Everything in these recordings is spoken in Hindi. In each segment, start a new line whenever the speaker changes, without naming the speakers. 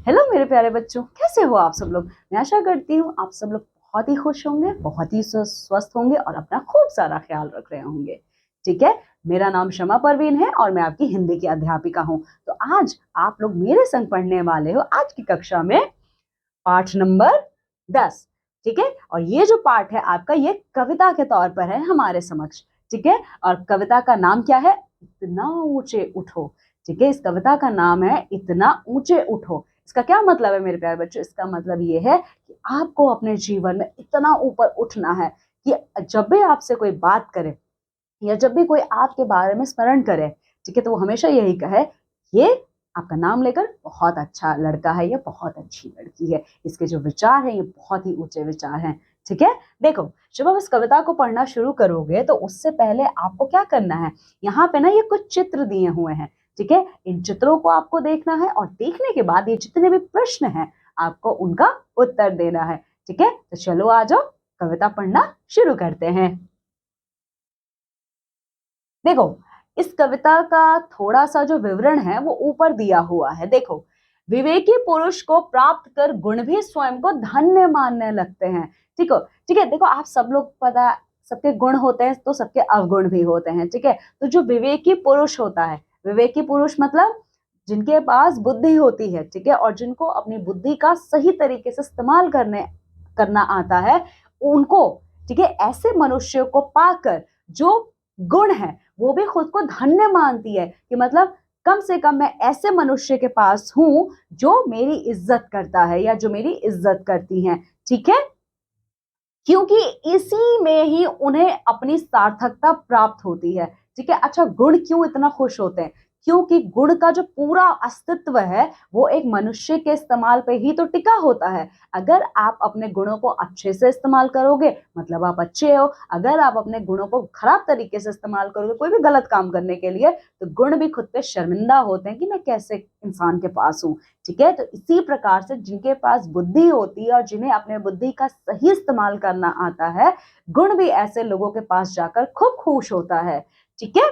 हेलो मेरे प्यारे बच्चों, कैसे हो आप सब लोग। मैं आशा करती हूँ आप सब लोग बहुत ही खुश होंगे, बहुत ही स्वस्थ होंगे और अपना खूब सारा ख्याल रख रहे होंगे। ठीक है, मेरा नाम शमा परवीन है और मैं आपकी हिंदी की अध्यापिका हूँ। तो आज आप लोग मेरे संग पढ़ने वाले हो आज की कक्षा में पाठ नंबर 10। ठीक है, और ये जो पाठ है आपका, ये कविता के तौर पर है हमारे समक्ष। ठीक है, और कविता का नाम क्या है? इतना ऊंचे उठो। ठीक है, इस कविता का नाम है इतना ऊंचे उठो। इसका क्या मतलब है मेरे प्यारे बच्चों? इसका मतलब ये है कि आपको अपने जीवन में इतना ऊपर उठना है कि जब भी आपसे कोई बात करे या जब भी कोई आपके बारे में स्मरण करे, ठीक है, तो वो हमेशा यही कहे, ये आपका नाम लेकर बहुत अच्छा लड़का है या बहुत अच्छी लड़की है। इसके जो विचार हैं ये बहुत ही ऊंचे विचार हैं। ठीक है, देखो, जब आप इस कविता को पढ़ना शुरू करोगे तो उससे पहले आपको क्या करना है, यहाँ पे ना ये कुछ चित्र दिए हुए हैं। ठीक है, इन चित्रों को आपको देखना है और देखने के बाद ये जितने भी प्रश्न हैं आपको उनका उत्तर देना है। ठीक है, तो चलो आ जाओ, कविता पढ़ना शुरू करते हैं। देखो, इस कविता का थोड़ा सा जो विवरण है वो ऊपर दिया हुआ है। देखो, विवेकी पुरुष को प्राप्त कर गुण भी स्वयं को धन्य मानने लगते हैं। ठीक है, देखो, आप सब लोग पता, सबके गुण होते हैं तो सबके अवगुण भी होते हैं। ठीक है, तो जो विवेकी पुरुष होता है, विवेकी पुरुष मतलब जिनके पास बुद्धि होती है, ठीक है, और जिनको अपनी बुद्धि का सही तरीके से इस्तेमाल करना आता है, उनको, ठीक है, ऐसे मनुष्य को पाकर जो गुण है वो भी खुद को धन्य मानती है कि मतलब कम से कम मैं ऐसे मनुष्य के पास हूं जो मेरी इज्जत करता है या जो मेरी इज्जत करती हैं। ठीक है, क्योंकि इसी में ही उन्हें अपनी सार्थकता प्राप्त होती है। ठीक है, अच्छा, गुण क्यों इतना खुश होते हैं? क्योंकि गुण का जो पूरा अस्तित्व है वो एक मनुष्य के इस्तेमाल पे ही तो टिका होता है। अगर आप अपने गुणों को अच्छे से इस्तेमाल करोगे मतलब आप अच्छे हो। अगर आप अपने गुणों को खराब तरीके से इस्तेमाल करोगे कोई भी गलत काम करने के लिए, तो गुण भी खुद पे शर्मिंदा होते हैं कि मैं कैसे इंसान के पास हूँ। ठीक है, तो इसी प्रकार से जिनके पास बुद्धि होती है और जिन्हें अपने बुद्धि का सही इस्तेमाल करना आता है, गुण भी ऐसे लोगों के पास जाकर खूब खुश होता है। ठीक है,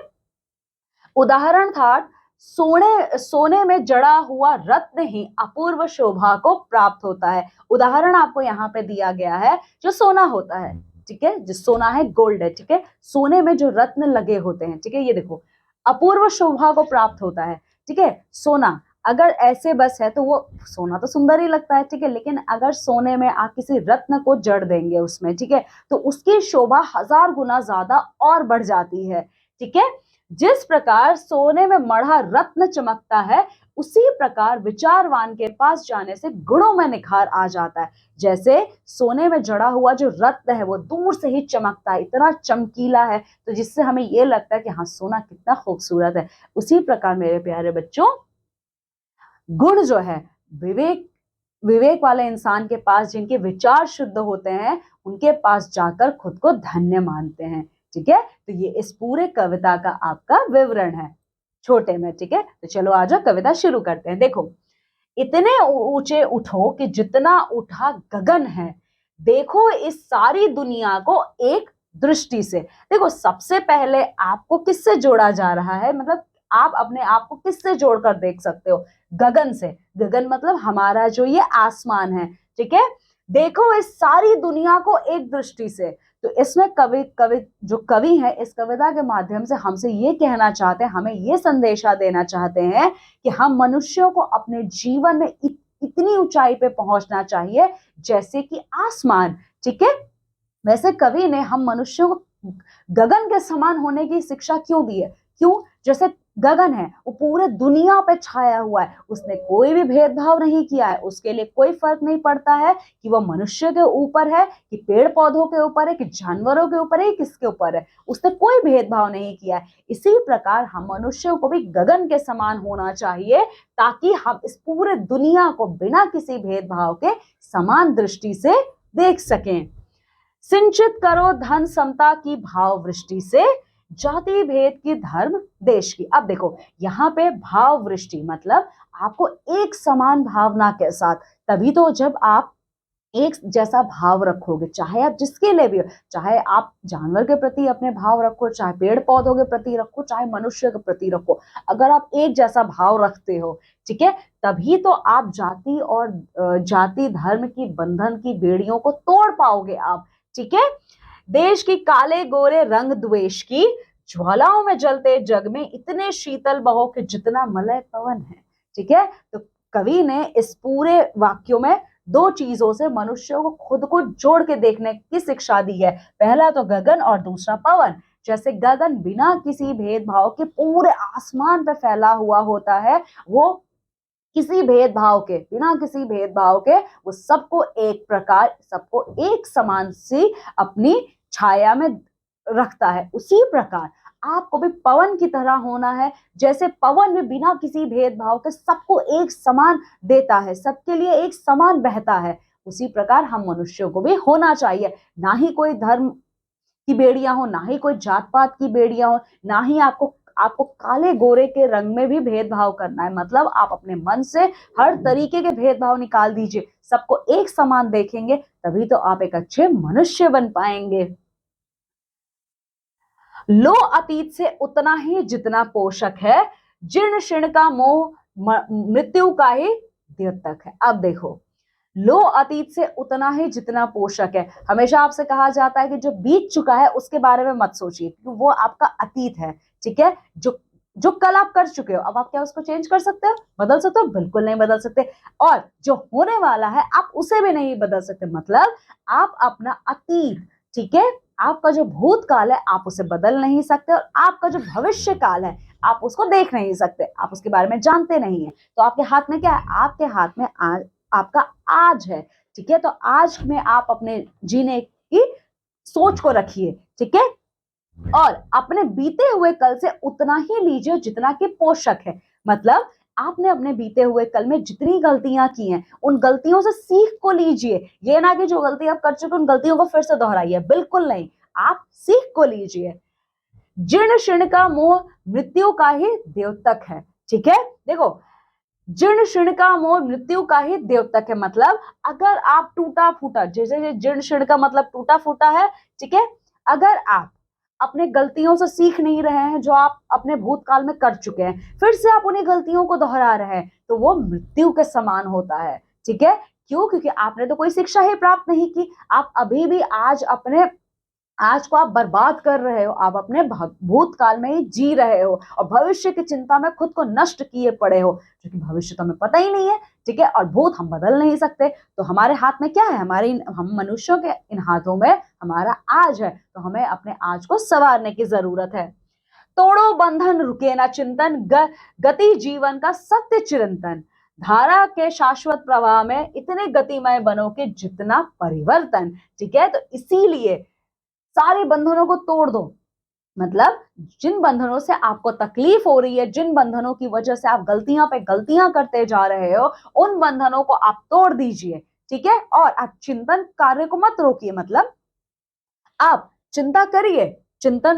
उदाहरण था, सोने सोने में जड़ा हुआ रत्न ही अपूर्व शोभा को प्राप्त होता है। उदाहरण आपको यहाँ पे दिया गया है, जो सोना होता है। ठीक है, जो सोना है, गोल्ड है। ठीक है, सोने में जो रत्न लगे होते हैं, ठीक है, ये देखो, अपूर्व शोभा को प्राप्त होता है। ठीक है, सोना अगर ऐसे बस है तो वो सोना तो सुंदर ही लगता है। ठीक है, लेकिन अगर सोने में आप किसी रत्न को जड़ देंगे उसमें, ठीक है, तो उसकी शोभा 1000 गुना ज्यादा और बढ़ जाती है। ठीक है, जिस प्रकार सोने में मढ़ा रत्न चमकता है, उसी प्रकार विचारवान के पास जाने से गुणों में निखार आ जाता है। जैसे सोने में जड़ा हुआ जो रत्न है वो दूर से ही चमकता है, इतना चमकीला है, तो जिससे हमें ये लगता है कि हाँ, सोना कितना खूबसूरत है। उसी प्रकार मेरे प्यारे बच्चों, गुण जो है, विवेक विवेक वाले इंसान के पास, जिनके विचार शुद्ध होते हैं, उनके पास जाकर खुद को धन्य मानते हैं। ठीक है, तो ये इस पूरे कविता का आपका विवरण है छोटे में। ठीक है, तो चलो आ जाओ, कविता शुरू करते हैं। देखो, इतने ऊंचे उठो कि जितना उठा गगन है, देखो इस सारी दुनिया को एक दृष्टि से। देखो, सबसे पहले आपको किससे जोड़ा जा रहा है, मतलब आप अपने आप को किससे जोड़कर देख सकते हो? गगन से। गगन मतलब हमारा जो ये आसमान है। ठीक है, देखो इस सारी दुनिया को एक दृष्टि से। तो इसमें कवि कवि जो कवि है, इस कविता के माध्यम से हमसे ये कहना चाहते हैं, हमें ये संदेशा देना चाहते हैं कि हम मनुष्यों को अपने जीवन में इतनी ऊंचाई पे पहुंचना चाहिए जैसे कि आसमान। ठीक है, वैसे कवि ने हम मनुष्यों को गगन के समान होने की शिक्षा क्यों दी है? क्यों? जैसे गगन है वो पूरे दुनिया पे छाया हुआ है, उसने कोई भी भेदभाव नहीं किया है, उसके लिए कोई फर्क नहीं पड़ता है कि वो मनुष्य के ऊपर है कि पेड़ पौधों के ऊपर है कि जानवरों के ऊपर है, किसके ऊपर है, उसने कोई भेदभाव नहीं किया है। इसी प्रकार हम मनुष्यों को भी गगन के समान होना चाहिए, ताकि हम इस पूरे दुनिया को बिना किसी भेदभाव के समान दृष्टि से देख सकें। सिंचित करो धन समता की भाव वृष्टि से, जाति भेद की धर्म देश की। अब देखो, यहाँ पे भाव वृष्टि मतलब आपको एक समान भावना के साथ, तभी तो जब आप एक जैसा भाव रखोगे, चाहे आप जिसके लिए भी हो, चाहे आप जानवर के प्रति अपने भाव रखो, चाहे पेड़ पौधों के प्रति रखो, चाहे मनुष्य के प्रति रखो, अगर आप एक जैसा भाव रखते हो, ठीक है, तभी तो आप जाति और जाति धर्म की बंधन की बेड़ियों को तोड़ पाओगे आप, ठीक है। देश की काले गोरे रंग द्वेष की ज्वालाओं में जलते जग में इतने शीतल बहो के जितना मलय पवन है, ठीक है। तो कवि ने इस पूरे वाक्यों में दो चीजों से मनुष्यों को खुद को जोड़ के देखने की शिक्षा दी है। पहला तो गगन और दूसरा पवन। जैसे गगन बिना किसी भेदभाव के पूरे आसमान पे फैला हुआ होता है, वो किसी भेदभाव के, बिना किसी भेदभाव के वो सबको एक प्रकार, सबको एक समान सी अपनी छाया में रखता है। उसी प्रकार आपको भी पवन की तरह होना है। जैसे पवन में बिना किसी भेदभाव के सबको एक समान देता है, सबके लिए एक समान बहता है, उसी प्रकार हम मनुष्यों को भी होना चाहिए। ना ही कोई धर्म की बेड़ियां हो, ना ही कोई जात पात की बेड़ियां हो, ना ही आपको आपको काले गोरे के रंग में भी भेदभाव करना है। मतलब आप अपने मन से हर तरीके के भेदभाव निकाल दीजिए, सबको एक समान देखेंगे, तभी तो आप एक अच्छे मनुष्य बन पाएंगे। लो अतीत से उतना ही जितना पोषक है, जीर्ण शीर्ण का मोह मृत्यु का ही द्योतक है। अब देखो, लो अतीत से उतना ही जितना पोषक है। हमेशा आपसे कहा जाता है कि जो बीत चुका है उसके बारे में मत सोचिए, क्योंकि वो आपका अतीत है, ठीक है। जो जो कल आप कर चुके हो, अब आप क्या उसको चेंज कर सकते हो, बदल सकते हो? बिल्कुल नहीं बदल सकते। और जो होने वाला है आप उसे भी नहीं बदल सकते। मतलब आप अपना अतीत, ठीक है, आपका जो भूतकाल है आप उसे बदल नहीं सकते, और आपका जो भविष्य काल है आप उसको देख नहीं सकते, आप उसके बारे में जानते नहीं है। तो आपके हाथ में क्या है? आपके हाथ में आज, आपका आज है, ठीक है। तो आज में आप अपने जीने की सोच को रखिए, ठीक है, और अपने बीते हुए कल से उतना ही लीजिए जितना कि पोषक है। मतलब आपने अपने बीते हुए कल में जितनी गलतियां की हैं, उन गलतियों से सीख को लीजिए। ये ना कि जो गलती आप कर चुके उन गलतियों को फिर से दोहराइए, बिल्कुल नहीं, आप सीख को लीजिए। जीर्ण शीर्ण का मोह मृत्यु का ही द्योतक है, ठीक है। देखो, जीर्ण शीर्ण का मोह मृत्यु का ही द्योतक है। मतलब अगर आप टूटा फूटा, जैसे जीर्ण शीर्ण का मतलब टूटा फूटा है, ठीक है, अगर आप अपने गलतियों से सीख नहीं रहे हैं जो आप अपने भूतकाल में कर चुके हैं, फिर से आप उन्हीं गलतियों को दोहरा रहे हैं, तो वो मृत्यु के समान होता है, ठीक है। क्यों? क्योंकि आपने तो कोई शिक्षा ही प्राप्त नहीं की। आप अभी भी आज को आप बर्बाद कर रहे हो, आप अपने भूतकाल में ही जी रहे हो, और भविष्य की चिंता में खुद को नष्ट किए पड़े हो, क्योंकि भविष्य तो हमें पता ही नहीं है, ठीक है, और भूत हम बदल नहीं सकते। तो हमारे हाथ में क्या है? हम मनुष्यों के इन हाथों में हमारा आज है, तो हमें अपने आज को संवारने की जरूरत है। तोड़ो बंधन रुके ना चिंतन, गति जीवन का सत्य चिरंतन, धारा के शाश्वत प्रवाह में इतने गतिमय बनो के जितना परिवर्तन, ठीक है। तो इसीलिए सारे बंधनों को तोड़ दो। मतलब जिन बंधनों से आपको तकलीफ हो रही है, जिन बंधनों की वजह से आप गलतियां पे गलतियां करते जा रहे हो, उन बंधनों को आप तोड़ दीजिए, ठीक है। और आप चिंतन कार्य को मत रोकिए। मतलब आप चिंता करिए। चिंता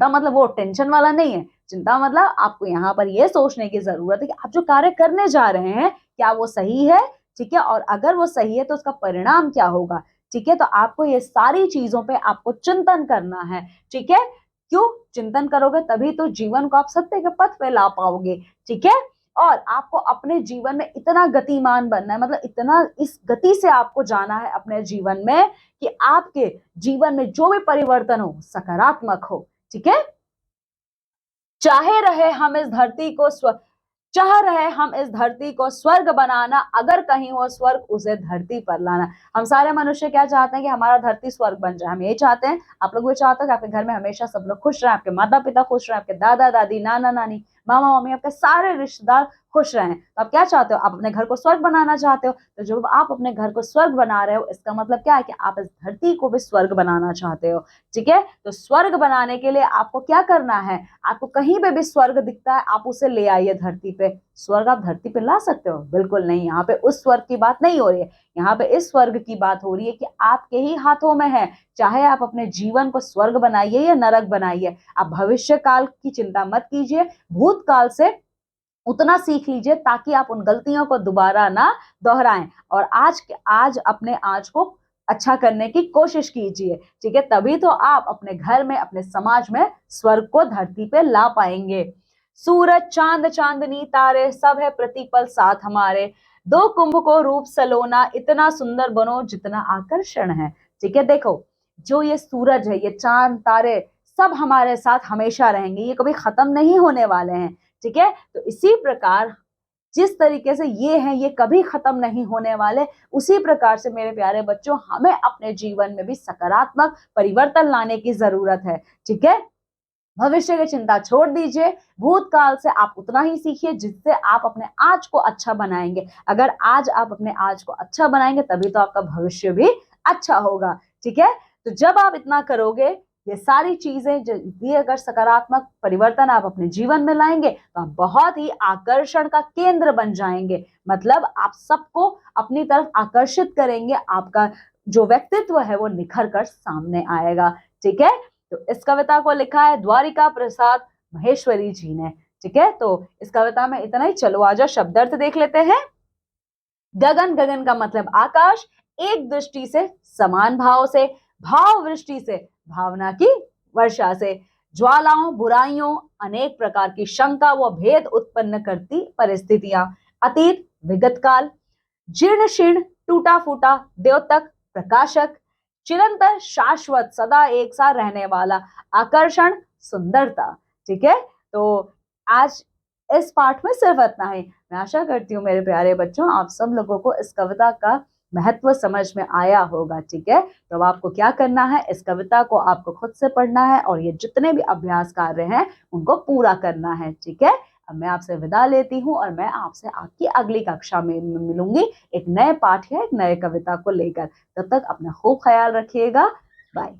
मतलब वो टेंशन वाला नहीं है। चिंता मतलब आपको यहाँ पर ये सोचने की जरूरत है कि आप जो कार्य करने जा रहे हैं क्या वो सही है, ठीक है, और अगर वो सही है तो उसका परिणाम क्या होगा, ठीक है। तो आपको ये सारी चीजों पे आपको चिंतन करना है, ठीक है। क्यों चिंतन करोगे? तभी तो जीवन को आप सत्य के पथ पे ला पाओगे, ठीक है। और आपको अपने जीवन में इतना गतिमान बनना है, मतलब इतना इस गति से आपको जाना है अपने जीवन में कि आपके जीवन में जो भी परिवर्तन हो सकारात्मक हो, ठीक है। चाहे रहे हम इस धरती को चाह रहे हम इस धरती को स्वर्ग बनाना, अगर कहीं हो स्वर्ग उसे धरती पर लाना। हम सारे मनुष्य क्या चाहते हैं कि हमारा धरती स्वर्ग बन जाए। हम यही चाहते हैं, आप लोग भी चाहते हो कि आपके घर में हमेशा सब लोग खुश रहे, आपके माता पिता खुश रहे, आपके दादा दादी नाना नानी मामा मम्मी, आपके सारे रिश्तेदार खुश रहे। तो आप क्या चाहते हो? आप अपने घर को स्वर्ग बनाना चाहते हो। तो जब आप अपने घर को स्वर्ग बना रहे हो, इसका मतलब क्या है कि आप इस धरती को भी स्वर्ग बनाना चाहते हो, ठीक है। तो स्वर्ग बनाने के लिए आपको क्या करना है? आपको कहीं पे भी स्वर्ग दिखता है, आप उसे ले आइए धरती पे। स्वर्ग आप धरती पे ला सकते हो? बिल्कुल नहीं। यहाँ पे उस स्वर्ग की बात नहीं हो रही है, यहाँ पे इस स्वर्ग की बात हो रही है कि आपके ही हाथों में है। चाहे आप अपने जीवन को स्वर्ग बनाइए या नरक बनाइए, आप भविष्य काल की चिंता मत कीजिए, भूतकाल से उतना सीख लीजिए ताकि आप उन गलतियों को दोबारा ना दोहराएं और आज अपने आज को अच्छा करने की कोशिश कीजिए। ठीक है, तभी तो आप अपने घर में, अपने समाज में स्वर्ग को धरती पे ला पाएंगे। सूरज चांद चांदनी तारे सब है प्रतिपल साथ हमारे, दो कुंभ को रूप सलोना, इतना सुंदर बनो जितना आकर्षण है। ठीक है, देखो जो ये सूरज है, ये चांद तारे सब हमारे साथ हमेशा रहेंगे, ये कभी खत्म नहीं होने वाले हैं। ठीक है, तो इसी प्रकार जिस तरीके से ये हैं, ये कभी खत्म नहीं होने वाले, उसी प्रकार से मेरे प्यारे बच्चों हमें अपने जीवन में भी सकारात्मक परिवर्तन लाने की जरूरत है। ठीक है, भविष्य की चिंता छोड़ दीजिए, भूतकाल से आप उतना ही सीखिए जिससे आप अपने आज को अच्छा बनाएंगे। अगर आज आप अपने आज को अच्छा बनाएंगे तभी तो आपका भविष्य भी अच्छा होगा। ठीक है, तो जब आप इतना करोगे, ये सारी चीजें ये अगर सकारात्मक परिवर्तन आप अपने जीवन में लाएंगे तो आप बहुत ही आकर्षण का केंद्र बन जाएंगे। मतलब आप सबको अपनी तरफ आकर्षित करेंगे, आपका जो व्यक्तित्व है वो निखर कर सामने आएगा। ठीक है, तो इस कविता को लिखा है द्वारिका प्रसाद महेश्वरी जी ने। ठीक है, तो इस कविता में इतना ही। चलो आ जाओ शब्दार्थ देख लेते हैं। गगन, गगन का मतलब आकाश, एक दृष्टि से समान भाव से, भाव वृष्टि से भावना की वर्षा से, ज्वालाओं बुराइयों अनेक प्रकार की शंका व भेद उत्पन्न करती परिस्थितियां, अतीत विगत काल, जीर्ण शीर्ण टूटा फूटा द्योतक प्रकाशक, चिरंतर शाश्वत सदा एक सा रहने वाला, आकर्षण सुंदरता। ठीक है, तो आज इस पाठ में सिर्फ इतना ही। मैं आशा करती हूँ मेरे प्यारे बच्चों आप सब लोगों को इस कविता का महत्व समझ में आया होगा। ठीक है, तो अब आपको क्या करना है, इस कविता को आपको खुद से पढ़ना है और ये जितने भी अभ्यास कार्य हैं उनको पूरा करना है। ठीक है, अब मैं आपसे विदा लेती हूँ और मैं आपसे आपकी अगली कक्षा में मिलूंगी एक नए पाठ या एक नए कविता को लेकर। तब तक अपना खूब ख्याल रखिएगा। बाय।